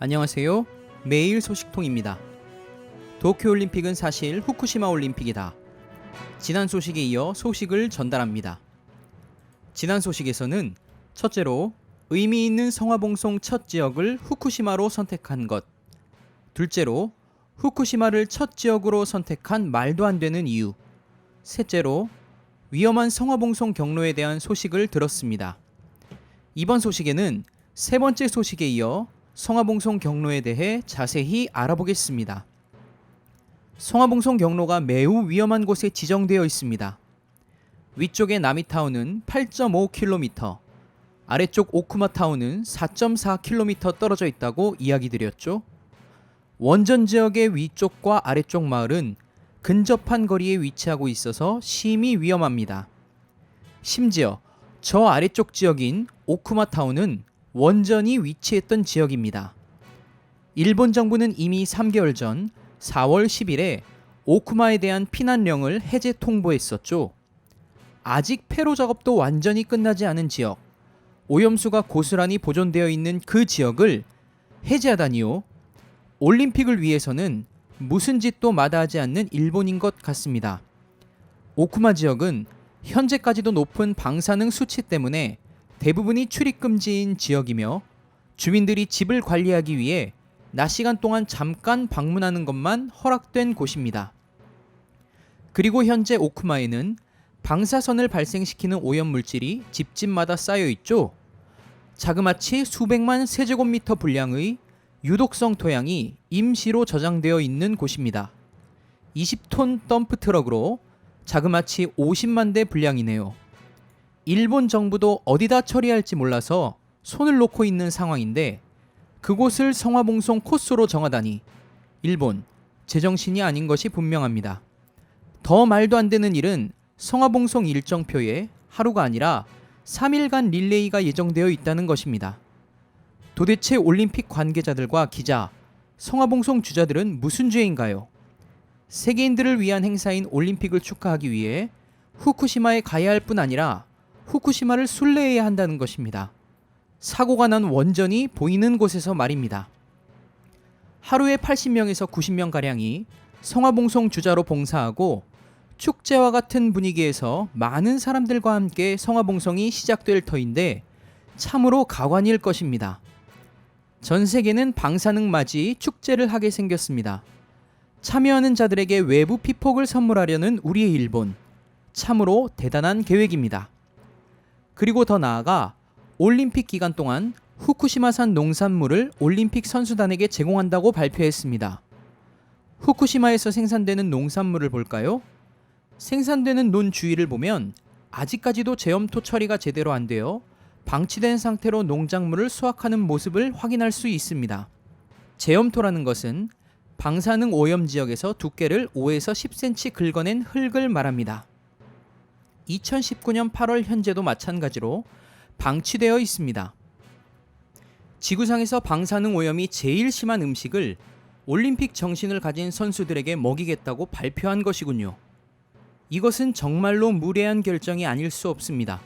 안녕하세요. 매일 소식통입니다. 도쿄올림픽은 사실 후쿠시마 올림픽이다. 지난 소식에 이어 소식을 전달합니다. 지난 소식에서는 첫째로 의미 있는 성화봉송 첫 지역을 후쿠시마로 선택한 것, 둘째로 후쿠시마를 첫 지역으로 선택한 말도 안 되는 이유, 셋째로 위험한 성화봉송 경로에 대한 소식을 들었습니다. 이번 소식에는 세 번째 소식에 이어 성화봉송 경로에 대해 자세히 알아보겠습니다. 성화봉송 경로가 매우 위험한 곳에 지정되어 있습니다. 위쪽의 나미타운은 8.5km, 아래쪽 오쿠마타운은 4.4km 떨어져 있다고 이야기 드렸죠. 원전 지역의 위쪽과 아래쪽 마을은 근접한 거리에 위치하고 있어서 심히 위험합니다. 심지어 저 아래쪽 지역인 오쿠마타운은 원전이 위치했던 지역입니다. 일본 정부는 이미 3개월 전 4월 10일에 오쿠마에 대한 피난령을 해제 통보했었죠. 아직 폐로 작업도 완전히 끝나지 않은 지역, 오염수가 고스란히 보존되어 있는 그 지역을 해제하다니요. 올림픽을 위해서는 무슨 짓도 마다하지 않는 일본인 것 같습니다. 오쿠마 지역은 현재까지도 높은 방사능 수치 때문에 대부분이 출입금지인 지역이며 주민들이 집을 관리하기 위해 낮 시간 동안 잠깐 방문하는 것만 허락된 곳입니다. 그리고 현재 오쿠마에는 방사선을 발생시키는 오염물질이 집집마다 쌓여 있죠. 자그마치 수백만 세제곱미터 분량의 유독성 토양이 임시로 저장되어 있는 곳입니다. 20톤 덤프 트럭으로 자그마치 50만 대 분량이네요. 일본 정부도 어디다 처리할지 몰라서 손을 놓고 있는 상황인데 그곳을 성화봉송 코스로 정하다니 일본 제정신이 아닌 것이 분명합니다. 더 말도 안 되는 일은 성화봉송 일정표에 하루가 아니라 3일간 릴레이가 예정되어 있다는 것입니다. 도대체 올림픽 관계자들과 기자, 성화봉송 주자들은 무슨 죄인가요? 세계인들을 위한 행사인 올림픽을 축하하기 위해 후쿠시마에 가야 할 뿐 아니라 후쿠시마를 순례해야 한다는 것입니다. 사고가 난 원전이 보이는 곳에서 말입니다. 하루에 80명에서 90명가량이 성화봉송 주자로 봉사하고 축제와 같은 분위기에서 많은 사람들과 함께 성화봉송이 시작될 터인데 참으로 가관일 것입니다. 전 세계는 방사능 맞이 축제를 하게 생겼습니다. 참여하는 자들에게 외부 피폭을 선물하려는 우리의 일본, 참으로 대단한 계획입니다. 그리고 더 나아가 올림픽 기간 동안 후쿠시마산 농산물을 올림픽 선수단에게 제공한다고 발표했습니다. 후쿠시마에서 생산되는 농산물을 볼까요? 생산되는 논 주위를 보면 아직까지도 제염토 처리가 제대로 안 되어 방치된 상태로 농작물을 수확하는 모습을 확인할 수 있습니다. 제염토라는 것은 방사능 오염 지역에서 두께를 5에서 10cm 긁어낸 흙을 말합니다. 2019년 8월 현재도 마찬가지로 방치되어 있습니다. 지구상에서 방사능 오염이 제일 심한 음식을 올림픽 정신을 가진 선수들에게 먹이겠다고 발표한 것이군요. 이것은 정말로 무례한 결정이 아닐 수 없습니다.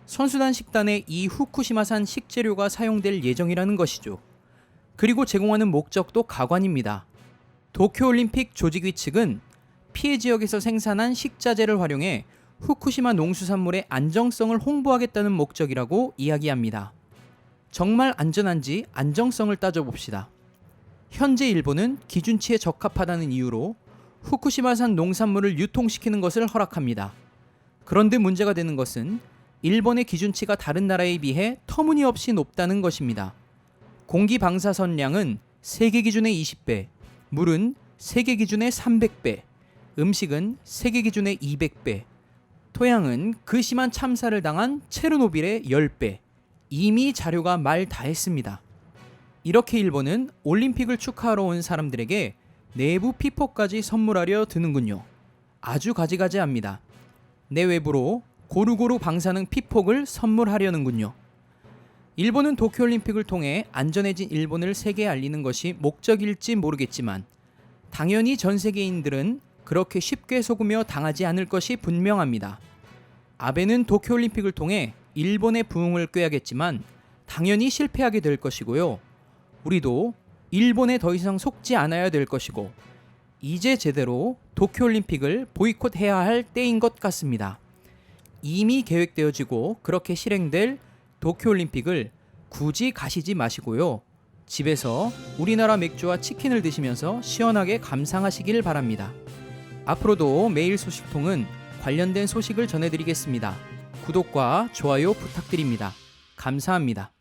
선수단 식단에 이 후쿠시마산 식재료가 사용될 예정이라는 것이죠. 그리고 제공하는 목적도 가관입니다. 도쿄올림픽 조직위 측은 피해 지역에서 생산한 식자재를 활용해 후쿠시마 농수산물의 안정성을 홍보하겠다는 목적이라고 이야기합니다. 정말 안전한지 안정성을 따져봅시다. 현재 일본은 기준치에 적합하다는 이유로 후쿠시마산 농산물을 유통시키는 것을 허락합니다. 그런데 문제가 되는 것은 일본의 기준치가 다른 나라에 비해 터무니없이 높다는 것입니다. 공기 방사선량은 세계 기준의 20배, 물은 세계 기준의 300배, 음식은 세계 기준의 200배, 토양은 그 심한 참사를 당한 체르노빌의 10배. 이미 자료가 말 다 했습니다. 이렇게 일본은 올림픽을 축하하러 온 사람들에게 내부 피폭까지 선물하려 드는군요. 아주 가지가지합니다. 내외부로 고루고루 방사능 피폭을 선물하려는군요. 일본은 도쿄올림픽을 통해 안전해진 일본을 세계에 알리는 것이 목적일지 모르겠지만 당연히 전 세계인들은 그렇게 쉽게 속으며 당하지 않을 것이 분명합니다. 아베는 도쿄올림픽을 통해 일본의 부흥을 꾀하겠지만 당연히 실패하게 될 것이고요. 우리도 일본에 더 이상 속지 않아야 될 것이고 이제 제대로 도쿄올림픽을 보이콧해야 할 때인 것 같습니다. 이미 계획되어지고 그렇게 실행될 도쿄올림픽을 굳이 가시지 마시고요. 집에서 우리나라 맥주와 치킨을 드시면서 시원하게 감상하시길 바랍니다. 앞으로도 매일 소식통은 관련된 소식을 전해드리겠습니다. 구독과 좋아요 부탁드립니다. 감사합니다.